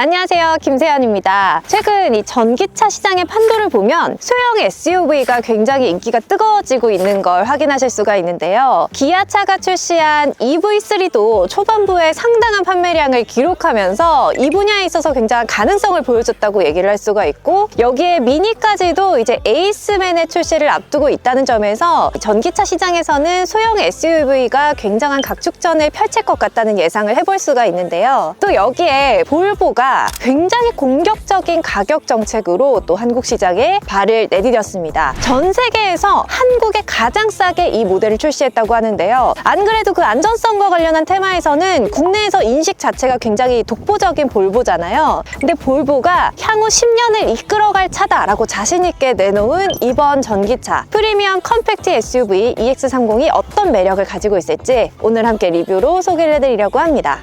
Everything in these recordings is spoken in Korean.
안녕하세요, 김세연입니다. 최근 이 전기차 시장의 판도를 보면 소형 SUV가 굉장히 인기가 뜨거워지고 있는 걸 확인하실 수가 있는데요. 기아차가 출시한 EV3도 초반부에 상당한 판매량을 기록하면서 이 분야에 있어서 굉장한 가능성을 보여줬다고 얘기를 할 수가 있고, 여기에 미니까지도 이제 에이스맨의 출시를 앞두고 있다는 점에서 전기차 시장에서는 소형 SUV가 굉장한 각축전을 펼칠 것 같다는 예상을 해볼 수가 있는데요. 또 여기에 볼보가 굉장히 공격적인 가격 정책으로 또 한국 시장에 발을 내디뎠습니다. 전 세계에서 한국에 가장 싸게 이 모델을 출시했다고 하는데요. 안 그래도 그 안전성과 관련한 테마에서는 국내에서 인식 자체가 굉장히 독보적인 볼보잖아요. 근데 볼보가 향후 10년을 이끌어갈 차다라고 자신있게 내놓은 이번 전기차 프리미엄 컴팩트 SUV EX30이 어떤 매력을 가지고 있을지 오늘 함께 리뷰로 소개를 해드리려고 합니다.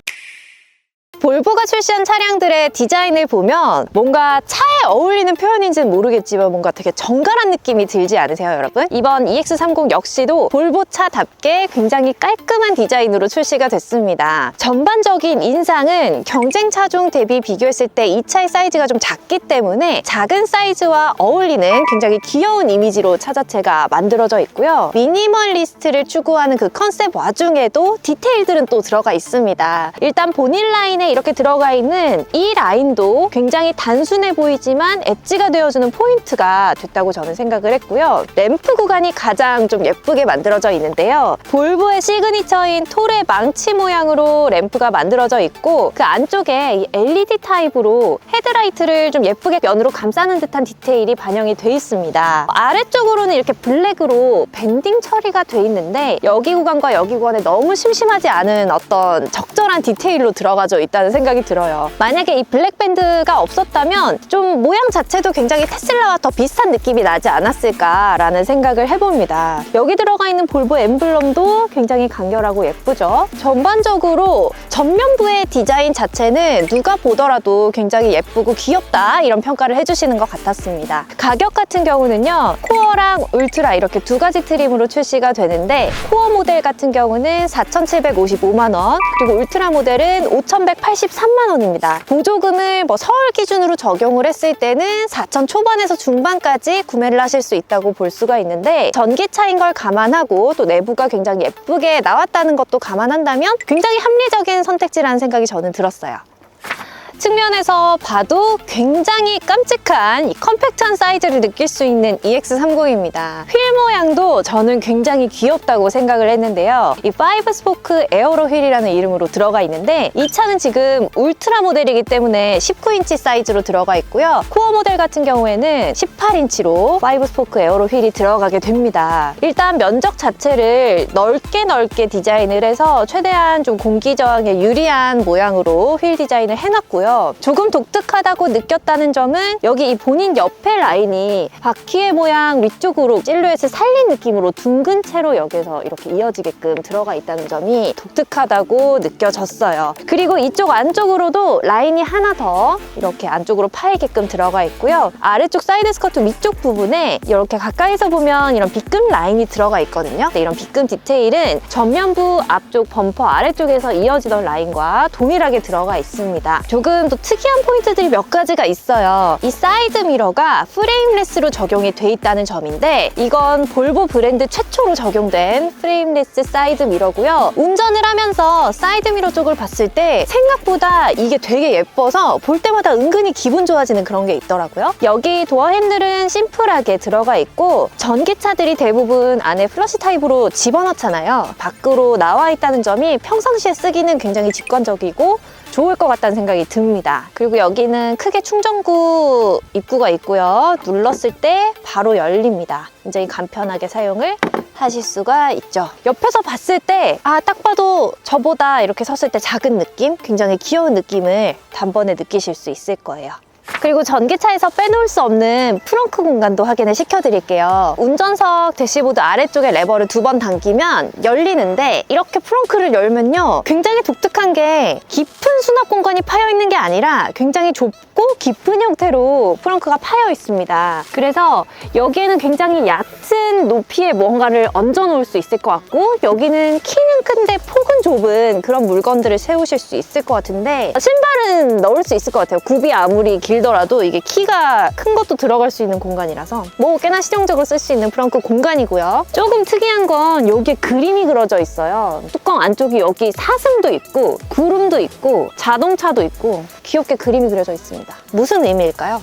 볼보가 출시한 차량들의 디자인을 보면 뭔가 차에 어울리는 표현인지는 모르겠지만 뭔가 되게 정갈한 느낌이 들지 않으세요, 여러분? 이번 EX30 역시도 볼보차답게 굉장히 깔끔한 디자인으로 출시가 됐습니다. 전반적인 인상은 경쟁 차종 대비 비교했을 때 이 차의 사이즈가 좀 작기 때문에 작은 사이즈와 어울리는 굉장히 귀여운 이미지로 차 자체가 만들어져 있고요. 미니멀리스트를 추구하는 그 컨셉 와중에도 디테일들은 또 들어가 있습니다. 일단 본인 라인에 이렇게 들어가 있는 이 라인도 굉장히 단순해 보이지만 엣지가 되어주는 포인트가 됐다고 저는 생각을 했고요. 램프 구간이 가장 좀 예쁘게 만들어져 있는데요. 볼보의 시그니처인 톨의 망치 모양으로 램프가 만들어져 있고, 그 안쪽에 이 LED 타입으로 헤드라이트를 좀 예쁘게 면으로 감싸는 듯한 디테일이 반영이 돼 있습니다. 아래쪽으로는 이렇게 블랙으로 밴딩 처리가 돼 있는데 여기 구간과 여기 구간에 너무 심심하지 않은 어떤 적절한 디테일로 들어가져 있다는 생각이 들어요. 만약에 이 블랙밴드가 없었다면 좀 모양 자체도 굉장히 테슬라와 더 비슷한 느낌이 나지 않았을까라는 생각을 해봅니다. 여기 들어가 있는 볼보 엠블럼도 굉장히 간결하고 예쁘죠. 전반적으로 전면부의 디자인 자체는 누가 보더라도 굉장히 예쁘고 귀엽다 이런 평가를 해주시는 것 같았습니다. 가격 같은 경우는요, 코어랑 울트라 이렇게 두 가지 트림으로 출시가 되는데, 코어 모델 같은 경우는 4,755만 원, 그리고 울트라 모델은 5,183만 원입니다. 보조금을 서울 기준으로 적용을 했을 때는 4천 초반에서 중반까지 구매를 하실 수 있다고 볼 수가 있는데, 전기차인 걸 감안하고 또 내부가 굉장히 예쁘게 나왔다는 것도 감안한다면 굉장히 합리적인 선택지라는 생각이 저는 들었어요. 측면에서 봐도 굉장히 깜찍한 이 컴팩트한 사이즈를 느낄 수 있는 EX30입니다. 휠 모양도 저는 굉장히 귀엽다고 생각을 했는데요. 이 5스포크 에어로 휠이라는 이름으로 들어가 있는데, 이 차는 지금 울트라 모델이기 때문에 19인치 사이즈로 들어가 있고요. 코어 모델 같은 경우에는 18인치로 5스포크 에어로 휠이 들어가게 됩니다. 일단 면적 자체를 넓게 디자인을 해서 최대한 좀 공기 저항에 유리한 모양으로 휠 디자인을 해놨고요. 조금 독특하다고 느꼈다는 점은 여기 이 본인 옆에 라인이 바퀴의 모양 위쪽으로 실루엣을 살린 느낌으로 둥근 채로 여기서 이렇게 이어지게끔 들어가 있다는 점이 독특하다고 느껴졌어요. 그리고 이쪽 안쪽으로도 라인이 하나 더 이렇게 안쪽으로 파이게끔 들어가 있고요. 아래쪽 사이드 스커트 위쪽 부분에 이렇게 가까이서 보면 이런 빗금 라인이 들어가 있거든요. 이런 빗금 디테일은 전면부 앞쪽 범퍼 아래쪽에서 이어지던 라인과 동일하게 들어가 있습니다. 조금 또 특이한 포인트들이 몇 가지가 있어요. 이 사이드 미러가 프레임레스로 적용이 돼 있다는 점인데, 이건 볼보 브랜드 최초로 적용된 프레임레스 사이드 미러고요. 운전을 하면서 사이드 미러 쪽을 봤을 때 생각보다 이게 되게 예뻐서 볼 때마다 은근히 기분 좋아지는 그런 게 있더라고요. 여기 도어 핸들은 심플하게 들어가 있고, 전기차들이 대부분 안에 플러시 타입으로 집어넣잖아요. 밖으로 나와 있다는 점이 평상시에 쓰기는 굉장히 직관적이고 좋을 것 같다는 생각이 듭니다. 그리고 여기는 크게 충전구 입구가 있고요. 눌렀을 때 바로 열립니다. 굉장히 간편하게 사용을 하실 수가 있죠. 옆에서 봤을 때 딱 봐도 저보다 이렇게 섰을 때 작은 느낌? 굉장히 귀여운 느낌을 단번에 느끼실 수 있을 거예요. 그리고 전기차에서 빼놓을 수 없는 프렁크 공간도 확인을 시켜드릴게요. 운전석 대시보드 아래쪽에 레버를 2번 당기면 열리는데 이렇게 프렁크를 열면요. 굉장히 독특한 게 깊은 수납 공간이 파여 있는 게 아니라 굉장히 좁고 깊은 형태로 프렁크가 파여 있습니다. 그래서 여기에는 굉장히 얕은 높이의 뭔가를 얹어 놓을 수 있을 것 같고 여기는 키는 큰데 폭은 좁은 그런 물건들을 세우실 수 있을 것 같은데 신발은 넣을 수 있을 것 같아요. 굽이 아무리 길더라도 이게 키가 큰 것도 들어갈 수 있는 공간이라서 뭐 꽤나 실용적으로 쓸 수 있는 프렁크 공간이고요. 조금 특이한 건 여기에 그림이 그려져 있어요. 뚜껑 안쪽이 여기 사슴도 있고 구름도 있고 자동차도 있고 귀엽게 그림이 그려져 있습니다. 무슨 의미일까요?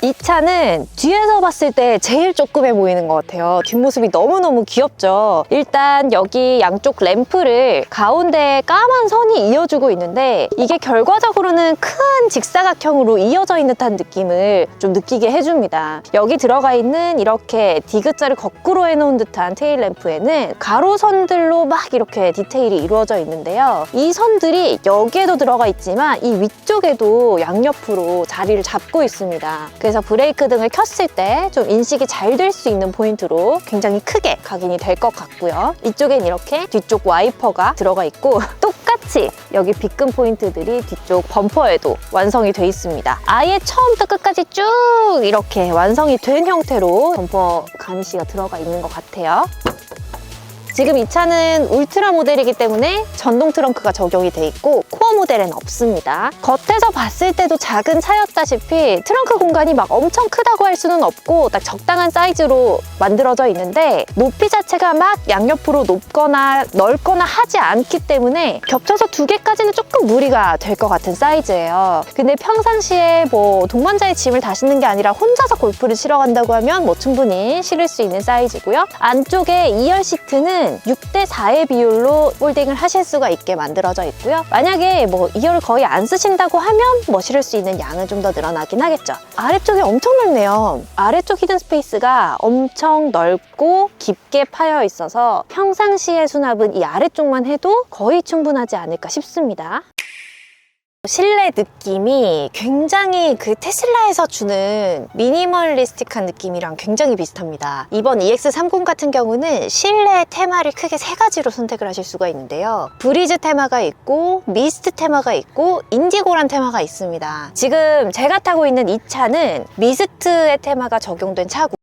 이 차는 뒤에서 봤을 때 제일 조그매 보이는 것 같아요. 뒷모습이 너무너무 귀엽죠. 일단 여기 양쪽 램프를 가운데에 까만 선이 이어주고 있는데 이게 결과적으로는 큰 직사각형으로 이어져 있는 듯한 느낌을 좀 느끼게 해줍니다. 여기 들어가 있는 이렇게 디귿자를 거꾸로 해놓은 듯한 테일 램프에는 가로선들로 막 이렇게 디테일이 이루어져 있는데요. 이 선들이 여기에도 들어가 있지만 이 위쪽에도 양옆으로 자리를 잡고 있습니다. 그래서 브레이크 등을 켰을 때 좀 인식이 잘 될 수 있는 포인트로 굉장히 크게 각인이 될 것 같고요. 이쪽엔 이렇게 뒤쪽 와이퍼가 들어가 있고 똑같이 여기 비금 포인트들이 뒤쪽 범퍼에도 완성이 돼 있습니다. 아예 처음부터 끝까지 쭉 이렇게 완성이 된 형태로 범퍼 가니쉬가 들어가 있는 것 같아요. 지금 이 차는 울트라 모델이기 때문에 전동 트렁크가 적용이 돼 있고 코어 모델엔 없습니다. 겉에서 봤을 때도 작은 차였다시피 트렁크 공간이 막 엄청 크다고 할 수는 없고 딱 적당한 사이즈로 만들어져 있는데 높이 자체가 막 양옆으로 높거나 넓거나 하지 않기 때문에 겹쳐서 2개까지는 조금 무리가 될 것 같은 사이즈예요. 근데 평상시에 뭐 동반자의 짐을 다 싣는 게 아니라 혼자서 골프를 치러 간다고 하면 뭐 충분히 실을 수 있는 사이즈고요. 안쪽에 2열 시트는 6대4의 비율로 폴딩을 하실 수가 있게 만들어져 있고요. 만약에 뭐 2열을 거의 안 쓰신다고 하면 뭐 실을 수 있는 양은 좀 더 늘어나긴 하겠죠. 아래쪽이 엄청 넓네요. 아래쪽 히든 스페이스가 엄청 넓고 깊게 파여 있어서 평상시의 수납은 이 아래쪽만 해도 거의 충분하지 않을까 싶습니다. 실내 느낌이 굉장히 그 테슬라에서 주는 미니멀리스틱한 느낌이랑 굉장히 비슷합니다. 이번 EX30 같은 경우는 실내 테마를 크게 3가지로 선택을 하실 수가 있는데요. 브리즈 테마가 있고 미스트 테마가 있고 인디고란 테마가 있습니다. 지금 제가 타고 있는 이 차는 미스트의 테마가 적용된 차고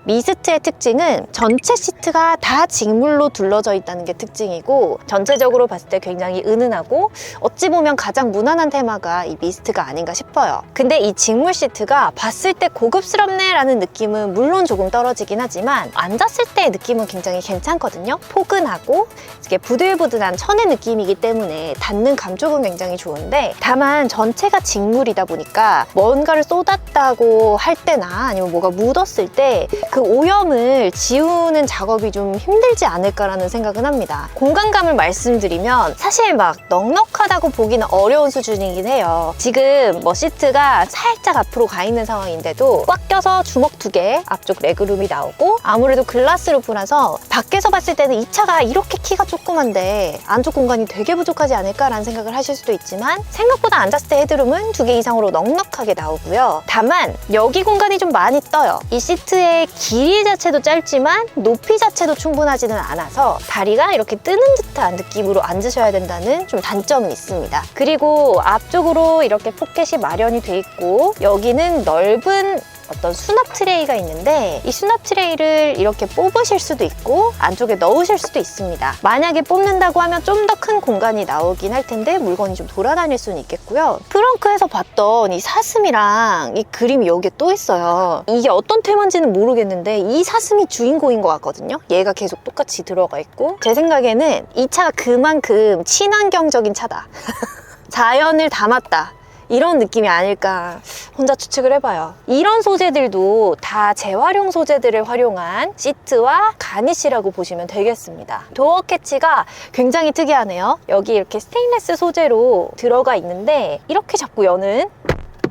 미스트의 특징은 전체 시트가 다 직물로 둘러져 있다는 게 특징이고 전체적으로 봤을 때 굉장히 은은하고 어찌 보면 가장 무난한 테마가 이 미스트가 아닌가 싶어요. 근데 이 직물 시트가 봤을 때 고급스럽네 라는 느낌은 물론 조금 떨어지긴 하지만 앉았을 때의 느낌은 굉장히 괜찮거든요. 포근하고 이게 부들부들한 천의 느낌이기 때문에 닿는 감촉은 굉장히 좋은데 다만 전체가 직물이다 보니까 뭔가를 쏟았다고 할 때나 아니면 뭐가 묻었을 때 그 오염을 지우는 작업이 좀 힘들지 않을까라는 생각은 합니다. 공간감을 말씀드리면 사실 막 넉넉하다고 보기는 어려운 수준이긴 해요. 지금 뭐 시트가 살짝 앞으로 가 있는 상황인데도 꽉 껴서 주먹 2개 앞쪽 레그룸이 나오고 아무래도 글라스 루프라서 밖에서 봤을 때는 이 차가 이렇게 키가 조그만데 안쪽 공간이 되게 부족하지 않을까라는 생각을 하실 수도 있지만 생각보다 앉았을 때 헤드룸은 2개 이상으로 넉넉하게 나오고요. 다만 여기 공간이 좀 많이 떠요. 이 시트의 길이 자체도 짧지만 높이 자체도 충분하지는 않아서 다리가 이렇게 뜨는 듯한 느낌으로 앉으셔야 된다는 좀 단점은 있습니다. 그리고 앞쪽으로 이렇게 포켓이 마련이 돼 있고 여기는 넓은 어떤 수납 트레이가 있는데 이 수납 트레이를 이렇게 뽑으실 수도 있고 안쪽에 넣으실 수도 있습니다. 만약에 뽑는다고 하면 좀 더 큰 공간이 나오긴 할 텐데 물건이 좀 돌아다닐 수는 있겠고요. 트렁크에서 봤던 이 사슴이랑 이 그림이 여기에 또 있어요. 이게 어떤 테마인지는 모르겠는데 이 사슴이 주인공인 것 같거든요. 얘가 계속 똑같이 들어가 있고 제 생각에는 이 차가 그만큼 친환경적인 차다. 자연을 담았다. 이런 느낌이 아닐까 혼자 추측을 해봐요. 이런 소재들도 다 재활용 소재들을 활용한 시트와 가니쉬라고 보시면 되겠습니다. 도어 캐치가 굉장히 특이하네요. 여기 이렇게 스테인리스 소재로 들어가 있는데 이렇게 자꾸 여는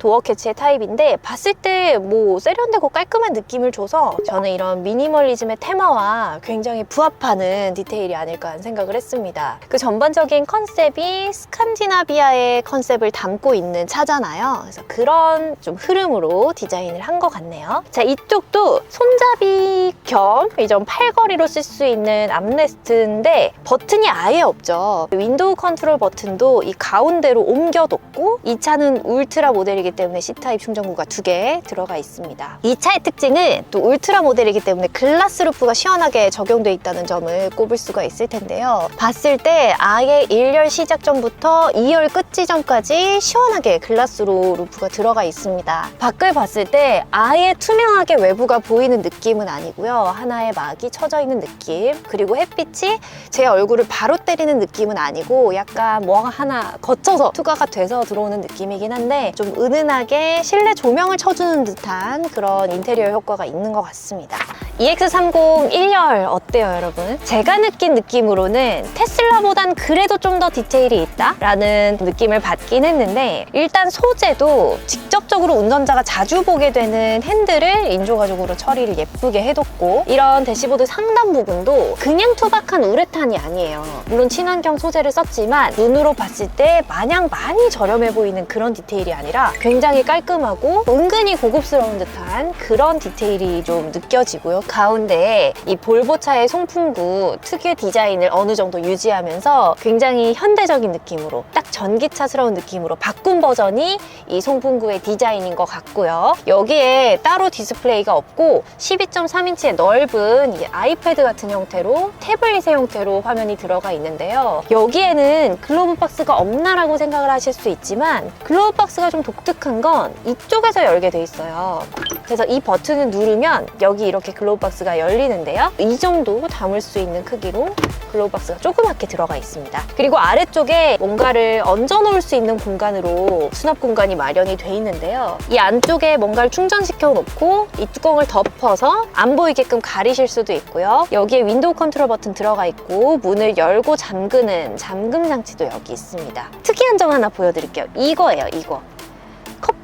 도어 캐치의 타입인데 봤을 때 뭐 세련되고 깔끔한 느낌을 줘서 저는 이런 미니멀리즘의 테마와 굉장히 부합하는 디테일이 아닐까 하는 생각을 했습니다. 그 전반적인 컨셉이 스칸디나비아의 컨셉을 담고 있는 차잖아요. 그래서 그런 좀 흐름으로 디자인을 한 것 같네요. 자, 이쪽도 손잡이 겸 이런 팔걸이로 쓸 수 있는 암레스트인데 버튼이 아예 없죠. 윈도우 컨트롤 버튼도 이 가운데로 옮겨뒀고 이 차는 울트라 모델이기 때문에 C타입 충전구가 2개 들어가 있습니다. 이 차의 특징은 또 울트라 모델이기 때문에 글라스 루프가 시원하게 적용돼 있다는 점을 꼽을 수가 있을 텐데요. 봤을 때 아예 1열 시작점부터 2열 끝 지점까지 시원하게 글라스로 루프가 들어가 있습니다. 밖을 봤을 때 아예 투명하게 외부가 보이는 느낌은 아니고요. 하나의 막이 쳐져 있는 느낌, 그리고 햇빛이 제 얼굴을 바로 때리는 느낌은 아니고 약간 뭐 하나 거쳐서 투과가 돼서 들어오는 느낌이긴 한데 좀 은은하게 실내 조명을 쳐주는 듯한 그런 인테리어 효과가 있는 것 같습니다. EX30 1열 어때요, 여러분? 제가 느낀 느낌으로는 테슬라보단 그래도 좀 더 디테일이 있다? 라는 느낌을 받긴 했는데 일단 소재도 직접적으로 운전자가 자주 보게 되는 핸들을 인조 가죽으로 처리를 예쁘게 해뒀고 이런 대시보드 상단 부분도 그냥 투박한 우레탄이 아니에요. 물론 친환경 소재를 썼지만 눈으로 봤을 때 마냥 많이 저렴해 보이는 그런 디테일이 아니라 굉장히 깔끔하고 은근히 고급스러운 듯한 그런 디테일이 좀 느껴지고요. 가운데에 이 볼보차의 송풍구 특유의 디자인을 어느 정도 유지하면서 굉장히 현대적인 느낌으로 딱 전기차스러운 느낌으로 바꾼 버전이 이 송풍구의 디자인인 것 같고요. 여기에 따로 디스플레이가 없고 12.3인치의 넓은 이 아이패드 같은 형태로 태블릿의 형태로 화면이 들어가 있는데요. 여기에는 글로브 박스가 없나라고 생각을 하실 수 있지만 글로브 박스가 좀 독특한 건 이쪽에서 열게 돼 있어요. 그래서 이 버튼을 누르면 여기 이렇게 글로브 박스가 열리는데요. 이 정도 담을 수 있는 크기로 글로브 박스가 조그맣게 들어가 있습니다. 그리고 아래쪽에 뭔가를 얹어 놓을 수 있는 공간으로 수납 공간이 마련이 돼 있는데요. 이 안쪽에 뭔가를 충전시켜 놓고 이 뚜껑을 덮어서 안 보이게끔 가리실 수도 있고요. 여기에 윈도우 컨트롤 버튼 들어가 있고 문을 열고 잠그는 잠금 장치도 여기 있습니다. 특이한 점 하나 보여드릴게요. 이거예요, 이거.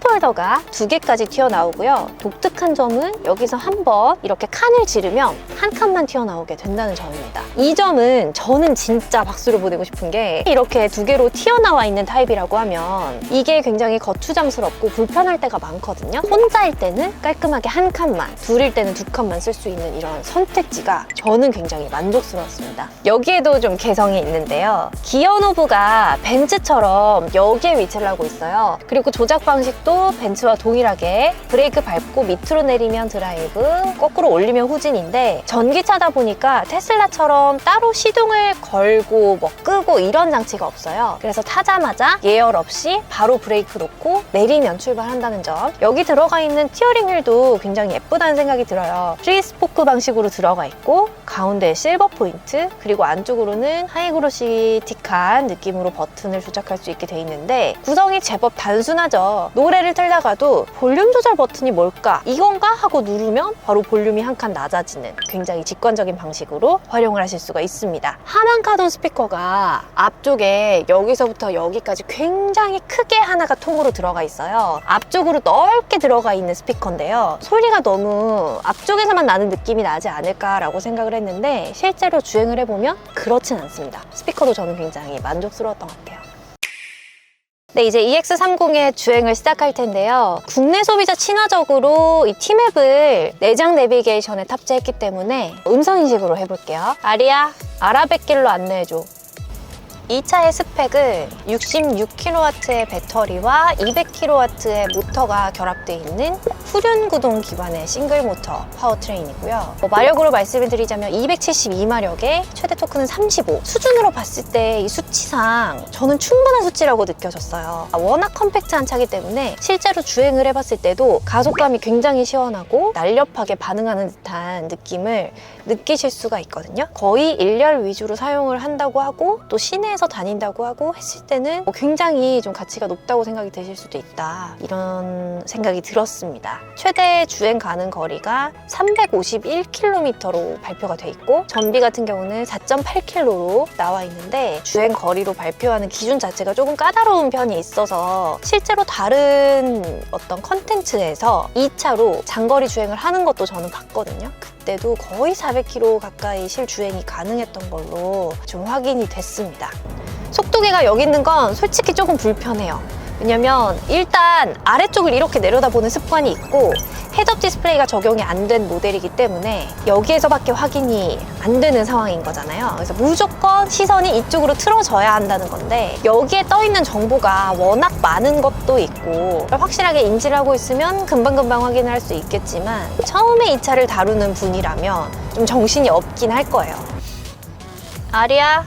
컵홀더가 2개까지 튀어나오고요. 독특한 점은 여기서 한번 이렇게 칸을 지르면 한 칸만 튀어나오게 된다는 점입니다. 이 점은 저는 진짜 박수를 보내고 싶은 게 이렇게 2개로 튀어나와 있는 타입이라고 하면 이게 굉장히 거추장스럽고 불편할 때가 많거든요. 혼자일 때는 깔끔하게 한 칸만, 둘일 때는 2칸만 쓸 수 있는 이런 선택지가 저는 굉장히 만족스러웠습니다. 여기에도 좀 개성이 있는데요. 기어 노브가 벤츠처럼 여기에 위치를 하고 있어요. 그리고 조작 방식도 벤츠와 동일하게 브레이크 밟고 밑으로 내리면 드라이브, 거꾸로 올리면 후진인데 전기차다 보니까 테슬라처럼 따로 시동을 걸고 뭐 끄고 이런 장치가 없어요. 그래서 타자마자 예열 없이 바로 브레이크 놓고 내리면 출발한다는 점. 여기 들어가 있는 스티어링 휠도 굉장히 예쁘다는 생각이 들어요. 3스포크 방식으로 들어가 있고 가운데 실버 포인트, 그리고 안쪽으로는 하이그로시틱한 느낌으로 버튼을 조작할 수 있게 돼 있는데 구성이 제법 단순하죠. 노래를 틀다가도 볼륨 조절 버튼이 뭘까? 이건가? 하고 누르면 바로 볼륨이 한 칸 낮아지는 굉장히 직관적인 방식으로 활용을 하실 수가 있습니다. 하만 카돈 스피커가 앞쪽에 여기서부터 여기까지 굉장히 크게 하나가 통으로 들어가 있어요. 앞쪽으로 넓게 들어가 있는 스피커인데요. 소리가 너무 앞쪽에서만 나는 느낌이 나지 않을까라고 생각을 했는데 실제로 주행을 해보면 그렇진 않습니다. 스피커도 저는 굉장히 만족스러웠던 것 같아요. 네, 이제 EX30의 주행을 시작할 텐데요. 국내 소비자 친화적으로 이 T맵을 내장 내비게이션에 탑재했기 때문에 음성인식으로 해볼게요. 아리야, 아라뱃길로 안내해줘. 이 차의 스펙은 66kW의 배터리와 200kW의 모터가 결합되어 있는 후륜 구동 기반의 싱글 모터 파워트레인이고요. 마력으로 말씀을 드리자면 272마력에 최대 토크는 35. 수준으로 봤을 때 이 수치상 저는 충분한 수치라고 느껴졌어요. 워낙 컴팩트한 차기 때문에 실제로 주행을 해봤을 때도 가속감이 굉장히 시원하고 날렵하게 반응하는 듯한 느낌을 느끼실 수가 있거든요. 거의 1열 위주로 사용을 한다고 하고 또 시내에서 하면서 다닌다고 하고 했을 때는 굉장히 좀 가치가 높다고 생각이 드실 수도 있다, 이런 생각이 들었습니다. 최대 주행 가능 거리가 351km로 발표가 돼 있고 전비 같은 경우는 4.8km로 나와 있는데 주행 거리로 발표하는 기준 자체가 조금 까다로운 편이 있어서 실제로 다른 어떤 컨텐츠에서 2차로 장거리 주행을 하는 것도 저는 봤거든요. 그때도 거의 400km 가까이 실주행이 가능했던 걸로 좀 확인이 됐습니다. 속도계가 여기 있는 건 솔직히 조금 불편해요. 왜냐면 일단 아래쪽을 이렇게 내려다보는 습관이 있고 헤드업 디스플레이가 적용이 안 된 모델이기 때문에 여기에서밖에 확인이 안 되는 상황인 거잖아요. 그래서 무조건 시선이 이쪽으로 틀어져야 한다는 건데 여기에 떠 있는 정보가 워낙 많은 것도 있고 확실하게 인지를 하고 있으면 금방금방 확인을 할 수 있겠지만 처음에 이 차를 다루는 분이라면 좀 정신이 없긴 할 거예요. 아리야,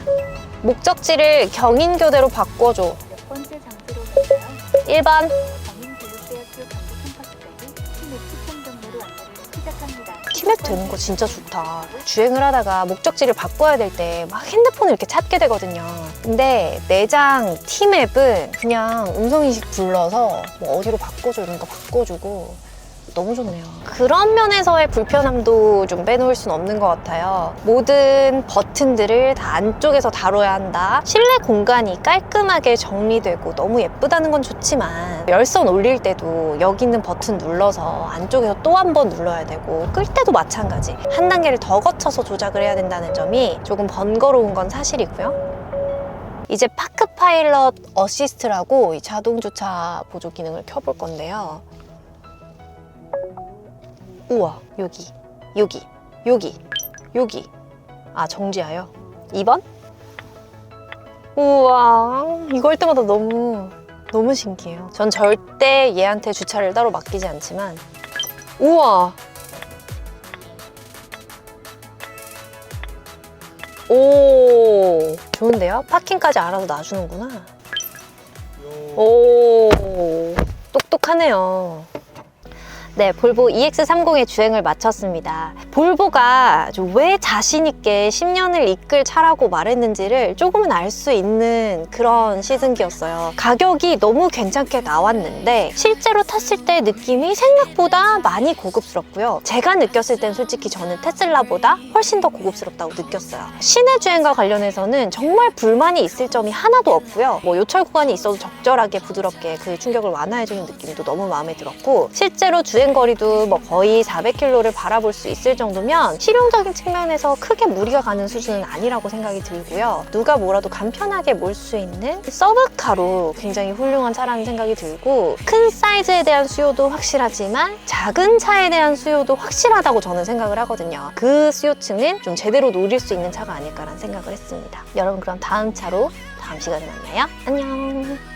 목적지를 경인교대로 바꿔줘. 몇 번째 장소로 갈까요? 1번. 경인교육대학교 정보 캠퍼스까지 시내 추천 경로로 안내를 시작합니다. 티맵 되는 거 진짜 좋다. 주행을 하다가 목적지를 바꿔야 될 때 막 핸드폰을 이렇게 찾게 되거든요. 근데 내장 티맵은 그냥 음성인식 불러서 뭐 어디로 바꿔줘 이런 거 바꿔주고 너무 좋네요. 그런 면에서의 불편함도 좀 빼놓을 순 없는 것 같아요. 모든 버튼들을 다 안쪽에서 다뤄야 한다. 실내 공간이 깔끔하게 정리되고 너무 예쁘다는 건 좋지만 열선 올릴 때도 여기 있는 버튼 눌러서 안쪽에서 또 한 번 눌러야 되고 끌 때도 마찬가지. 한 단계를 더 거쳐서 조작을 해야 된다는 점이 조금 번거로운 건 사실이고요. 이제 파크 파일럿 어시스트라고 이 자동 주차 보조 기능을 켜볼 건데요. 우와, 여기. 아, 정지하여. 2번? 우와, 이거 할 때마다 너무 신기해요. 전 절대 얘한테 주차를 따로 맡기지 않지만 우와. 오, 좋은데요? 파킹까지 알아서 놔주는구나. 오, 똑똑하네요. 네, 볼보 EX30의 주행을 마쳤습니다. 볼보가 왜 자신있게 10년을 이끌 차라고 말했는지를 조금은 알 수 있는 그런 시승기였어요. 가격이 너무 괜찮게 나왔는데 실제로 탔을 때 느낌이 생각보다 많이 고급스럽고요. 제가 느꼈을 땐 솔직히 저는 테슬라보다 훨씬 더 고급스럽다고 느꼈어요. 시내 주행과 관련해서는 정말 불만이 있을 점이 하나도 없고요. 뭐 요철 구간이 있어도 적절하게 부드럽게 그 충격을 완화해주는 느낌도 너무 마음에 들었고 실제로 주행거리도 뭐 거의 400km를 바라볼 수 있을 정도면 실용적인 측면에서 크게 무리가 가는 수준은 아니라고 생각이 들고요. 누가 뭐라도 간편하게 몰 수 있는 서브카로 굉장히 훌륭한 차라는 생각이 들고 큰 사이즈에 대한 수요도 확실하지만 작은 차에 대한 수요도 확실하다고 저는 생각을 하거든요. 그 수요층은 좀 제대로 노릴 수 있는 차가 아닐까라는 생각을 했습니다. 여러분 그럼 다음 차로 다음 시간에 만나요. 안녕.